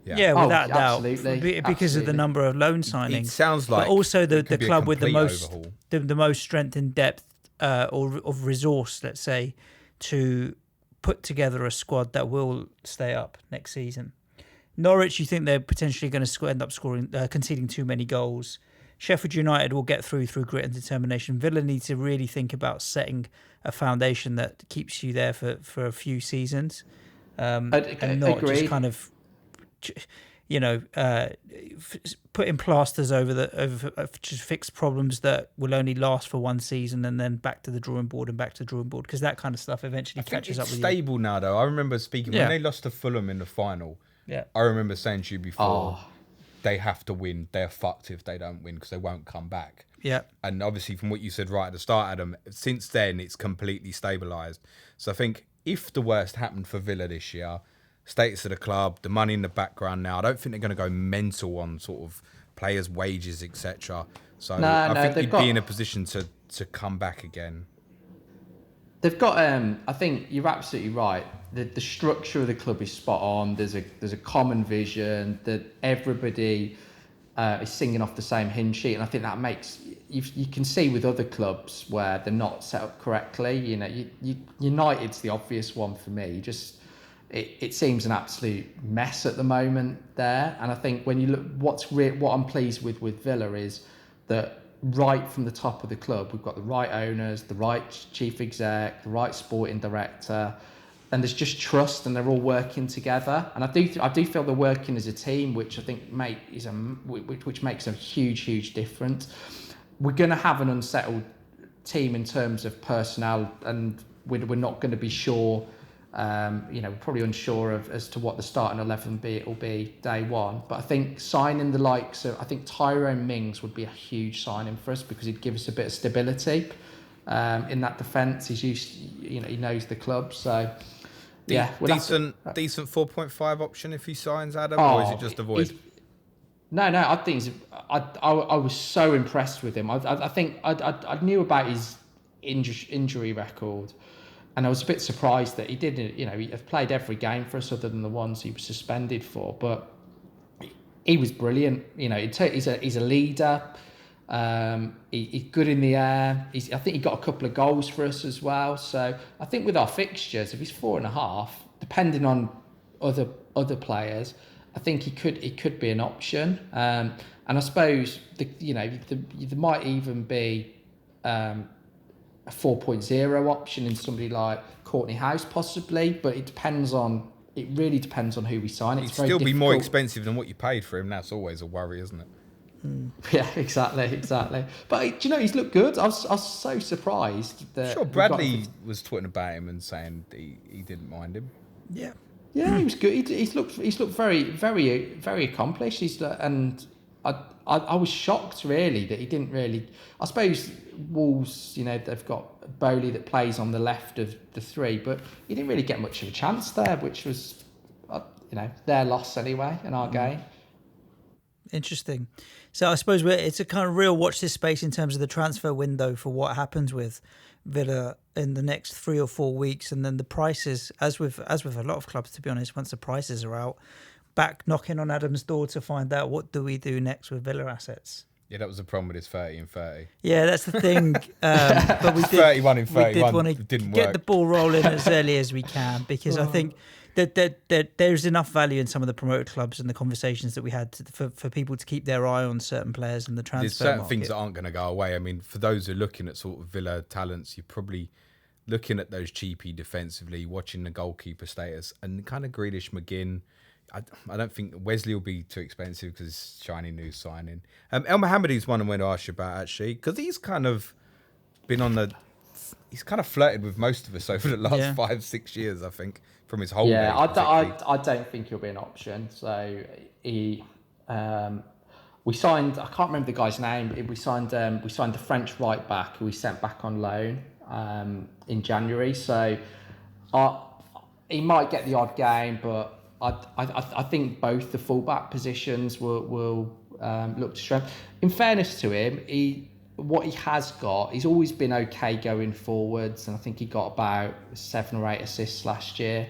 Yeah, without doubt, absolutely. Because of the number of loan signings. It sounds like, but also the club with the most strength and depth or of resource, let's say, to put together a squad that will stay up next season. Norwich, you think they're potentially going to end up conceding too many goals. Sheffield United will get through grit and determination. Villa needs to really think about setting a foundation that keeps you there for a few seasons, and not just kind of. putting plasters over just fix problems that will only last for one season, and then back to the drawing board, because that kind of stuff eventually catches up with you. It's stable now, though. I remember speaking when they lost to Fulham in the final. Yeah, I remember saying to you before, they have to win. They're fucked if they don't win because they won't come back. Yeah, and obviously from what you said right at the start, Adam, since then it's completely stabilised. So I think if the worst happened for Villa this year, status of the club, the money in the background now, I don't think they're going to go mental on sort of players' wages, etc. So I think you'd be in a position to come back again. They've got. I think you're absolutely right. The structure of the club is spot on. There's a common vision that everybody is singing off the same hymn sheet, and I think that makes you can see with other clubs where they're not set up correctly. United's the obvious one for me. It seems an absolute mess at the moment there, and I think when you look, what I'm pleased with Villa is that right from the top of the club, we've got the right owners, the right chief exec, the right sporting director, and there's just trust, and they're all working together. And I do feel they're working as a team, which I think which makes a huge difference. We're going to have an unsettled team in terms of personnel, and we're not going to be sure. We're probably unsure as to what the starting 11 will be day one. But I think signing the likes of, I think Tyrone Mings would be a huge signing for us because he'd give us a bit of stability in that defence. He's used, he knows the club. So, decent 4.5 option if he signs, Adam, or is it just a void? No, I think I was so impressed with him. I think I knew about his injury record. And I was a bit surprised that he didn't, he played every game for us other than the ones he was suspended for. But he was brilliant. He's a leader. He's good in the air. I think he got a couple of goals for us as well. So I think with our fixtures, if he's 4.5, depending on other players, I think he could be an option. And I suppose there might even be a 4.0 option in somebody like Courtney House possibly, but it really depends on who we sign. It'd still be more expensive than what you paid for him. That's always a worry, isn't it? Yeah, exactly. But he's looked good. I was so surprised that. Sure, Bradley was tweeting about him and saying he didn't mind him. Yeah, he was good. He's looked very, very, very accomplished. I was shocked really that he didn't really. I suppose Wolves, they've got Bowley that plays on the left of the three, but he didn't really get much of a chance there, which was, their loss anyway in our game. Interesting. So I suppose it's a kind of real watch this space in terms of the transfer window for what happens with Villa in the next 3 or 4 weeks, and then the prices, as with a lot of clubs, to be honest, once the prices are out, back knocking on Adam's door to find out what do we do next with Villa assets. Yeah, that was the problem with his 30 and 30. Yeah, that's the thing. But we did 31 and 31. We did want to didn't get work. the ball rolling as early as we can, because I think that there's enough value in some of the promoted clubs and the conversations that we had for people to keep their eye on certain players in the transfer There's certain market. things that aren't going to go away. I mean, for those who are looking at sort of Villa talents, you're probably looking at those cheapy defensively, watching the goalkeeper status, and kind of Grealish, McGinn. I don't think Wesley will be too expensive because it's shiny new signing. El Mohammedi's one I want to ask you about, actually, because he's kind of been he's kind of flirted with most of us over the last 5-6 years, I think, from his whole I don't think he'll be an option. So we signed, I can't remember the guy's name. We signed the French right back who we sent back on loan in January. So he might get the odd game, but I think both the fullback positions will look to strength. In fairness to him, he's always been okay going forwards, and I think he got about 7 or 8 assists last year.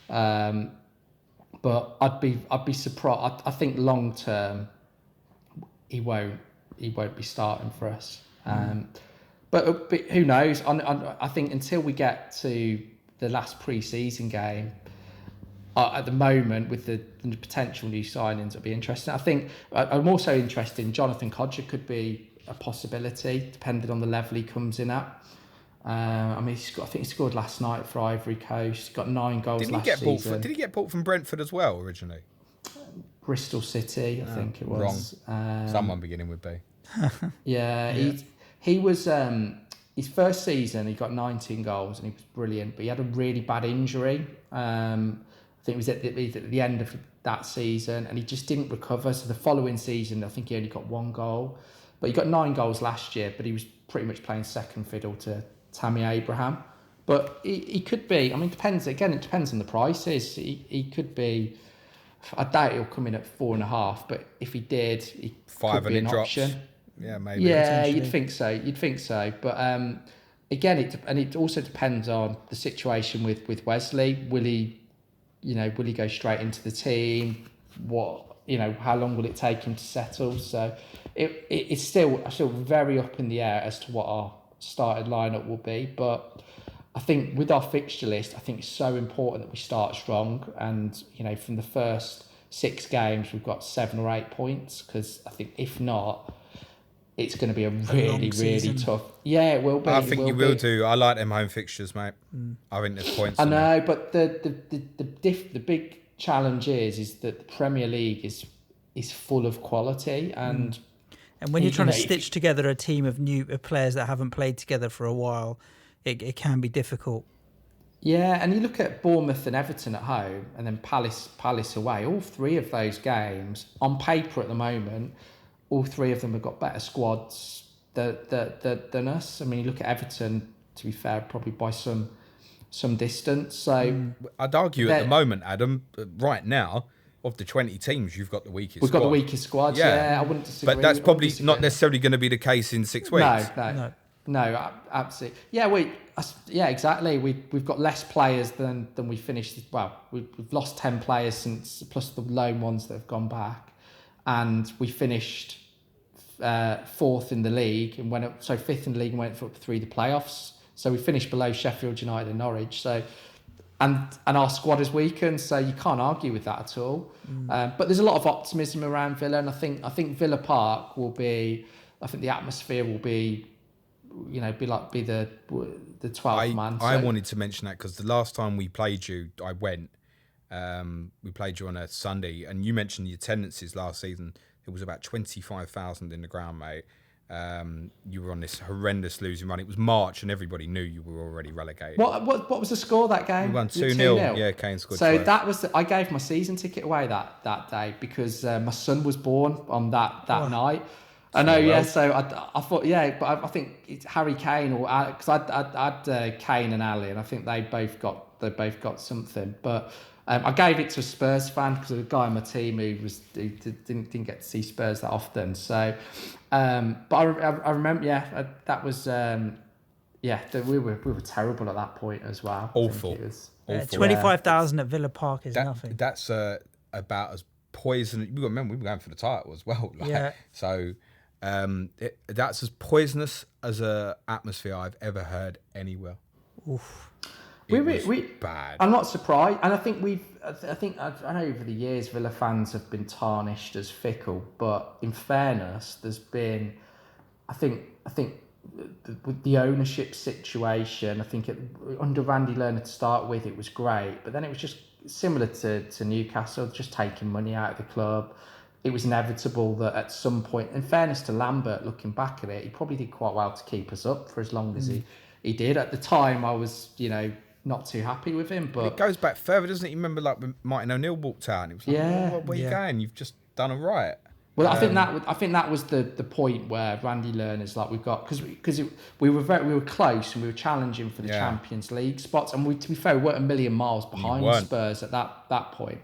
But I'd be surprised. I think long term he won't be starting for us. But who knows? I think until we get to the last pre-season game. At the moment, with the potential new signings, it'll be interesting. I think I'm also interested in Jonathan Codger could be a possibility, depending on the level he comes in at. I think he scored last night for Ivory Coast. Got 9 goals last season. Did he get bought from Brentford as well originally? Bristol City, I think it was. Wrong. Someone beginning with B. Yeah, he was his first season. He got 19 goals and he was brilliant, but he had a really bad injury. I think it was at the end of that season, and he just didn't recover. So the following season, I think he only got 1 goal, but he got 9 goals last year. But he was pretty much playing second fiddle to Tammy Abraham. But he could be. I mean, it depends. Again, it depends on the prices. He could be. I doubt he'll come in at 4.5, but if he did, he 5 could be and an it drops. option. Yeah, maybe. Yeah, you'd think so. But again, it also depends on the situation with Wesley. Will he go straight into the team? How long will it take him to settle? So it's still very up in the air as to what our started lineup will be. But I think with our fixture list, I think it's so important that we start strong. And from the first 6 games, we've got 7 or 8 points. Because I think if not, it's going to be a really tough. Yeah, it will be. I think you will do. I like them home fixtures, mate. I think there's points. I know, but the big challenge is that the Premier League is full of quality, and when you're trying to stitch together a team of new players that haven't played together for a while, it can be difficult. Yeah, and you look at Bournemouth and Everton at home, and then Palace away. All 3 of those games, on paper at the moment, all 3 of them have got better squads than us. I mean, you look at Everton, to be fair, probably by some distance. So I'd argue at the moment, Adam, right now, of the 20 teams, you've got the weakest We've squad. got the weakest squad, yeah. I wouldn't disagree. But that's probably not necessarily going to be the case in 6 weeks. No, absolutely. Yeah, exactly. We've got less players than we finished. Well, we've lost 10 players since, plus the loan ones that have gone back. And we finished 4th in the league and 5th in the league and went up through the playoffs. So we finished below Sheffield United and Norwich. So, and our squad is weakened, so you can't argue with that at all. But there's a lot of optimism around Villa, and I think Villa Park will be. I think the atmosphere will be, be the 12th man. I wanted to mention that because the last time we played you, I went. We played you on a Sunday, and you mentioned the attendances last season. It was about 25,000 in the ground, mate. You were on this horrendous losing run. It was March, and everybody knew you were already relegated. What was the score that game? We won 2-0. Yeah, Kane scored. So twice. that was. I gave my season ticket away that day because my son was born on that night. I know, yeah. So I thought, yeah, but I think it's Harry Kane or because I had Kane and Ali, and I think they both got something, but. I gave it to a Spurs fan because there was a guy on my team who didn't get to see Spurs that often. So, but I remember, that was, we were terrible at that point as well. Awful. 25,000 at Villa Park is nothing. That's about as poisonous. We were going for the title as well. So, that's as poisonous as a atmosphere I've ever heard anywhere. Oof. We bad. I'm not surprised, and I think I know over the years Villa fans have been tarnished as fickle, but in fairness, there's been, I think with the ownership situation, I think under Randy Lerner to start with, it was great, but then it was just similar to Newcastle, just taking money out of the club. It was inevitable that at some point, in fairness to Lambert, looking back at it, he probably did quite well to keep us up for as long as he did. At the time, I was, not too happy with him, but it goes back further, doesn't it? You remember when Martin O'Neill walked out, and it was like, where are you going? You've just done it right. Well, I think that was the point where Randy Lerner's like, we've got because we were close and we were challenging for the Champions League spots, and to be fair, we weren't a million miles behind Spurs at that point.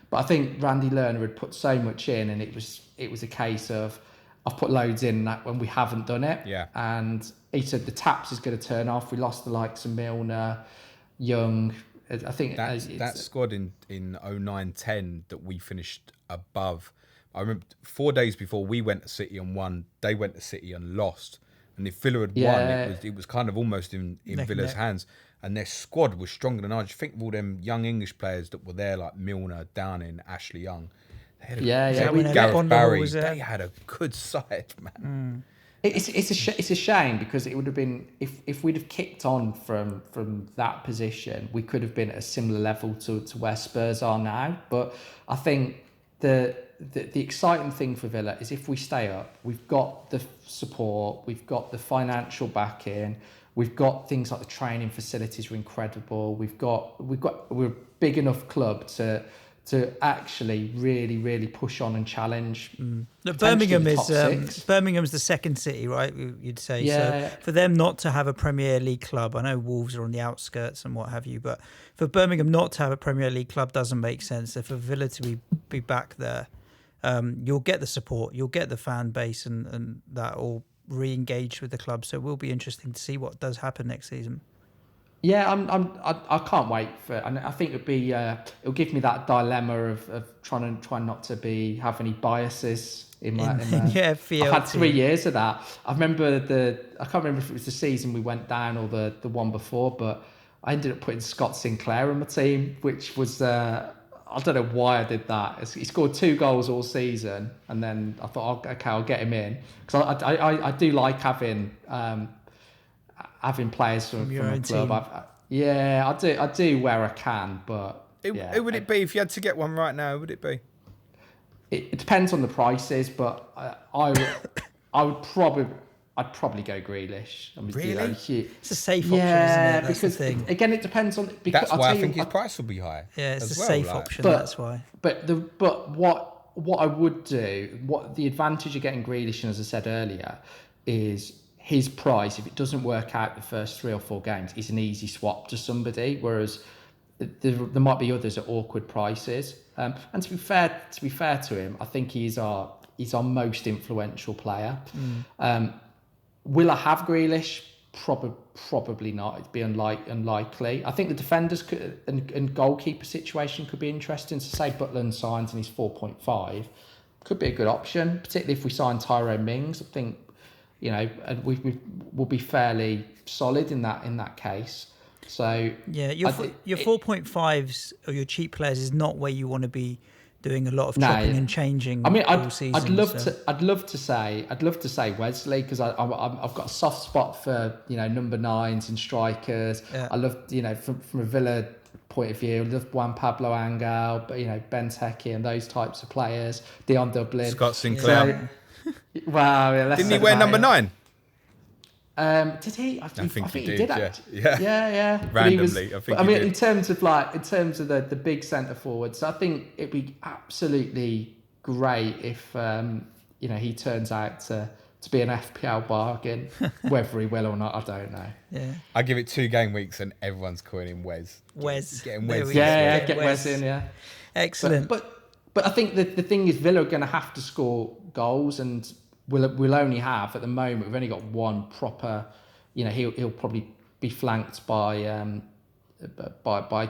But I think Randy Lerner had put so much in, and it was a case of I've put loads in that when we haven't done it. Yeah. And he said the taps is going to turn off. We lost the likes of Milner, Young. I think that squad in 09-10 that we finished above. I remember 4 days before we went to City and won, they went to City and lost. And if Villa had won, it was kind of almost in Villa's hands. And their squad was stronger than ours. Think of all them young English players that were there, like Milner, Downing, Ashley Young. Gareth Barry. They had a good side, man. It's a shame because it would have been if we'd have kicked on from that position, we could have been at a similar level to where Spurs are now. But I think the exciting thing for Villa is if we stay up, we've got the support, we've got the financial backing, we've got things like the training facilities are incredible. We're a big enough club to actually really push on and challenge. Look, potentially the top six. Birmingham's the second city, right? You'd say. Yeah. So for them not to have a Premier League club, I know Wolves are on the outskirts and what have you, but for Birmingham not to have a Premier League club doesn't make sense. So for Villa to be back there, you'll get the support, you'll get the fan base, and that all re-engaged with the club. So it will be interesting to see what does happen next season. Yeah, I can't wait for it. And I think it'll give me that dilemma of trying not to have any biases in my FPL. I've had 3 years of that. I can't remember if it was the season we went down or the one before, but I ended up putting Scott Sinclair on my team, which was I don't know why I did that. He scored 2 goals all season, and then I thought, okay, I'll get him in because I do like having players from your a own club. team. I do where I can, but Who would it be if you had to get one right now? Who would it be? It depends on the prices, but I'd probably go Grealish. I mean, Really? It's a safe option, isn't it? That's because the thing. again, it depends on. Because That's why I think his price will be high. Yeah, it's as a well, safe like. option. But- That's why. But what I would do, what the advantage of getting Grealish, and as I said earlier, is his price. If it doesn't work out the first 3 or 4 games, is an easy swap to somebody. Whereas there might be others at awkward prices. And to be fair to him, I think he's our most influential player. Will I have Grealish? Probably not. It'd be unlikely. I think the defenders and goalkeeper situation could be interesting. So say Butland signs and he's 4.5, could be a good option, particularly if we sign Tyrone Mings. I think, and we will be fairly solid in that case. So yeah, your 4.5s or your cheap players is not where you want to be doing a lot of chopping and changing. I mean, all season, I'd love to say Wesley, because I've got a soft spot for number 9s and strikers. Yeah. I love from a Villa point of view, I love Juan Pablo Angel, but Benteke and those types of players. Dion Dublin, Scott Sinclair. Wow, yeah, didn't he wear number 9? Did he? I think he did. Yeah. Randomly, I think. I mean, in terms of the big centre forwards, I think it'd be absolutely great if he turns out to be an FPL bargain. Whether he will or not, I don't know. Yeah. I give it 2 game weeks and everyone's calling him Wes. Getting Wes. Get Wes in. Yeah. Excellent. But I think the thing is, Villa are going to have to score goals, and we'll only have at the moment. We've only got one proper. He'll probably be flanked by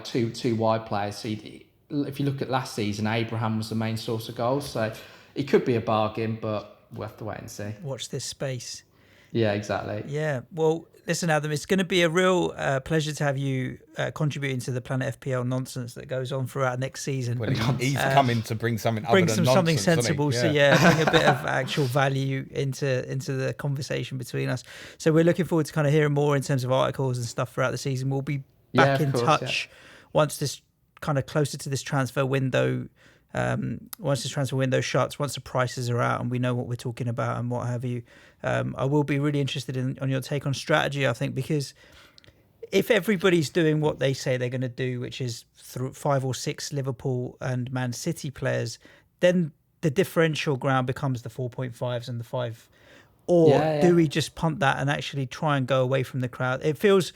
two wide players. So if you look at last season, Abraham was the main source of goals. So it could be a bargain, but we'll have to wait and see. Watch this space. Yeah, exactly. Yeah. Well, listen, Adam, it's going to be a real pleasure to have you contributing to the Planet FPL nonsense that goes on throughout next season. Well, he's coming to bring something other than nonsense, something sensible. So bring a bit of actual value into the conversation between us. So we're looking forward to kind of hearing more in terms of articles and stuff throughout the season. We'll be back in touch once this kind of closer to this transfer window. Once the transfer window shuts, once the prices are out and we know what we're talking about and what have you, I will be really interested on your take on strategy, I think, because if everybody's doing what they say they're going to do, which is through 5 or 6 Liverpool and Man City players, then the differential ground becomes the 4.5s and the 5. Or do we just punt that and actually try and go away from the crowd? It feels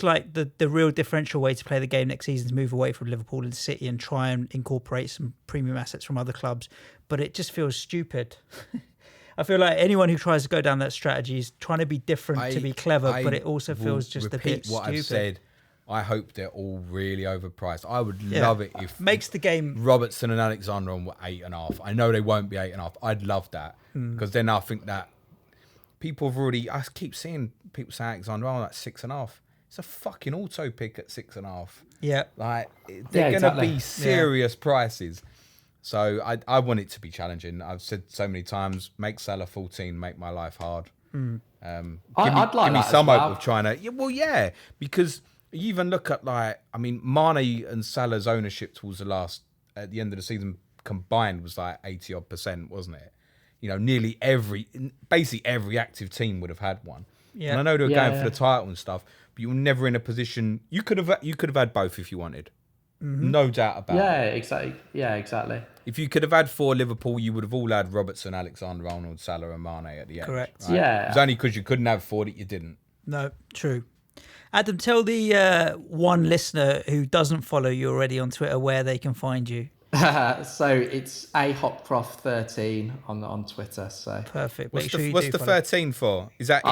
like the real differential way to play the game next season is move away from Liverpool and City and try and incorporate some premium assets from other clubs. But it just feels stupid. I feel like anyone who tries to go down that strategy is trying to be different to be clever, but it also feels just a bit what stupid. I've said. I hope they're all really overpriced. I would love it if makes the game Robertson and Alexander were 8.5. I know they won't be 8.5. I'd love that because then I think that people have already. I keep seeing people say Alexander that's 6.5. It's a fucking auto pick at 6.5. Yeah, like they're going to be serious prices. So I want it to be challenging. I've said so many times, make Salah 14, make my life hard. I'd like give me that some as hope well. of trying to. Because you even look at Mane and Salah's ownership towards at the end of the season combined was like 80% wasn't it? You know, nearly basically every active team would have had one. Yeah. And I know they were going for the title and stuff, but you were never in a position. You could have had both if you wanted. Mm-hmm. No doubt about it. Yeah, exactly. If you could have had 4 Liverpool, you would have all had Robertson, Alexander-Arnold, Salah and Mane at the end. Correct. Right? Yeah. It's only because you couldn't have 4 that you didn't. No, true. Adam, tell the one listener who doesn't follow you already on Twitter where they can find you. So it's Hopcroft 13 on Twitter. So perfect. What's the 13 for? Is that?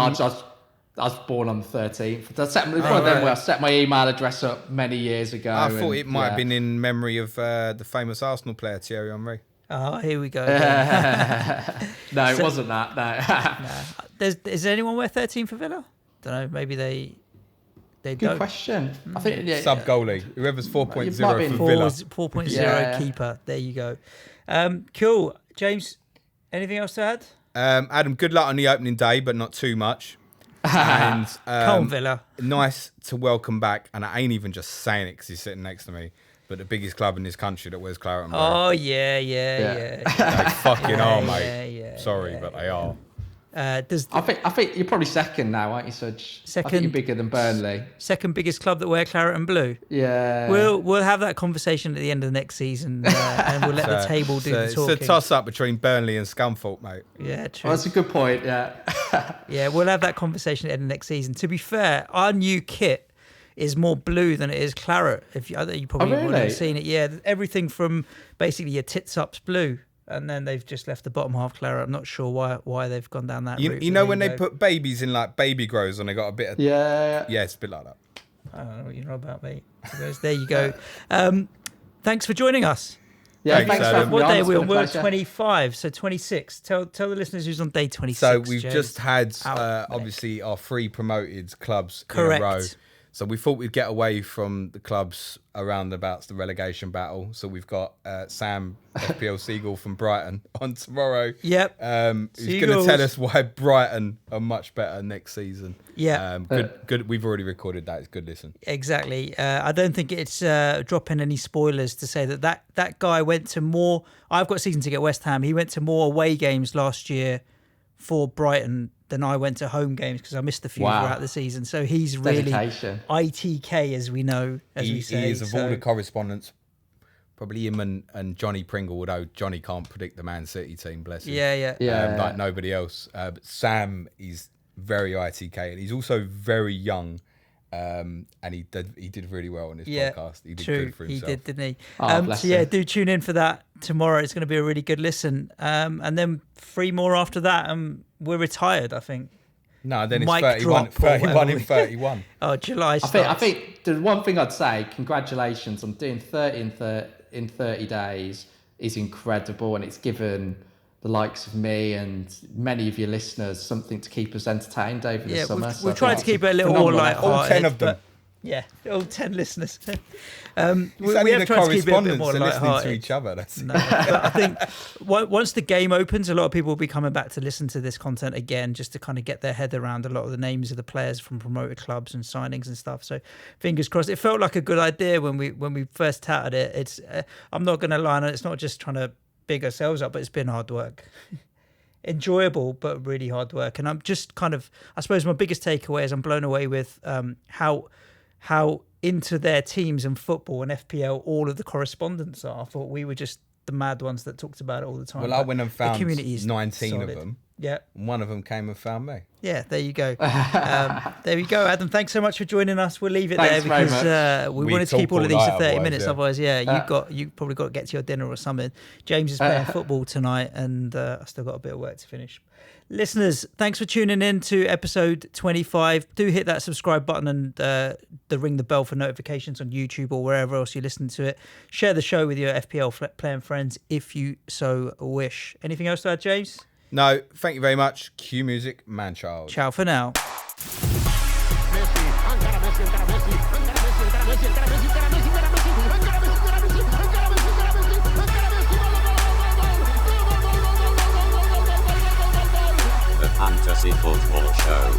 I was born on the 13th. I set my email address up many years ago. I thought it might have been in memory of the famous Arsenal player Thierry Henry. Oh, here we go. No, it wasn't that. No. Is there anyone wear 13 for Villa? Don't know. Maybe they Good don't. question. I think sub goalie. Whoever's 4.0 for Villa. 4.0 keeper. There you go. Cool. James, anything else to add? Adam, good luck on the opening day, but not too much. And Come on, Villa. Nice to welcome back, and I ain't even just saying it because he's sitting next to me, but the biggest club in this country that wears claret and blue. Oh, yeah. They fucking are, mate. Sorry, but they are. I think you're probably second now, aren't you, Sudge? Second. I think you're bigger than Burnley. Second biggest club that wear claret and blue. Yeah. We'll have that conversation at the end of the next season, and we'll let the table do the talking. It's a toss-up between Burnley and Scunthorpe, mate. Yeah, true. Well, that's a good point, yeah. Yeah, we'll have that conversation at the end of the next season. To be fair, our new kit is more blue than it is claret. I think you probably wouldn't have seen it. Yeah, everything from basically your tits-up's blue. And then they've just left the bottom half claret. I'm not sure why they've gone down that route. You know when they put babies in like baby grows and they got a bit of... Yeah, it's a bit like that. I don't know what you know about, mate. There you go. Thanks for joining us. Yeah, thanks for having me on. What day are we on? We're 25, so 26. Tell the listeners who's on day 26. So we've just had, obviously, our 3 promoted clubs in a row. So we thought we'd get away from the clubs around about the relegation battle. So we've got Sam FPL Seagull from Brighton on tomorrow. Yep. Who's going to tell us why Brighton are much better next season. Yeah. Good. We've already recorded that. It's good listen. Exactly. I don't think it's dropping any spoilers to say that guy went to more. I've got a season ticket at West Ham. He went to more away games last year for Brighton than I went to home games because I missed a few throughout the season. So he's really ITK, as we know, we say. He is of all the correspondents, probably him and Johnny Pringle, although Johnny can't predict the Man City team, bless him. Yeah. Like nobody else. But Sam is very ITK, and he's also very young. And he did really well on his podcast. He did good for himself. He did, didn't he? So do tune in for that tomorrow. It's going to be a really good listen. And then 3 more after that, and we're retired, I think. No, then it's 31 in 31. Oh, July starts. I think the one thing I'd say, congratulations on doing 30 in 30 days is incredible, and it's given the likes of me and many of your listeners something to keep us entertained over the summer. We've tried to keep it a little more light-hearted. All 10 of them. Yeah, all 10 listeners. We have tried to keep it a bit more light-hearted. To each other. No, but I think once the game opens, a lot of people will be coming back to listen to this content again, just to kind of get their head around a lot of the names of the players from promoted clubs and signings and stuff. So fingers crossed. It felt like a good idea when we first touted it. It's I'm not going to lie, it's not just trying to big ourselves up, but it's been hard work. Enjoyable, but really hard work. And I'm just kind of, I suppose my biggest takeaway is I'm blown away with how into their teams and football and FPL all of the correspondents are. I thought we were just the mad ones that talked about it all the time. Well, I went and found 19 of them. Yeah. And one of them came and found me. Yeah, there you go. There we go, Adam. Thanks so much for joining us. We'll leave it there because we wanted to keep all of these to 30 minutes. Otherwise, you probably got to get to your dinner or something. James is playing football tonight, and I still got a bit of work to finish. Listeners, thanks for tuning in to episode 25. Do hit that subscribe button and ring the bell for notifications on YouTube or wherever else you listen to it. Share the show with your FPL playing friends if you so wish. Anything else to add, James? No, thank you very much. Cue music, man-child. Ciao for now. The Fantasy Football Show.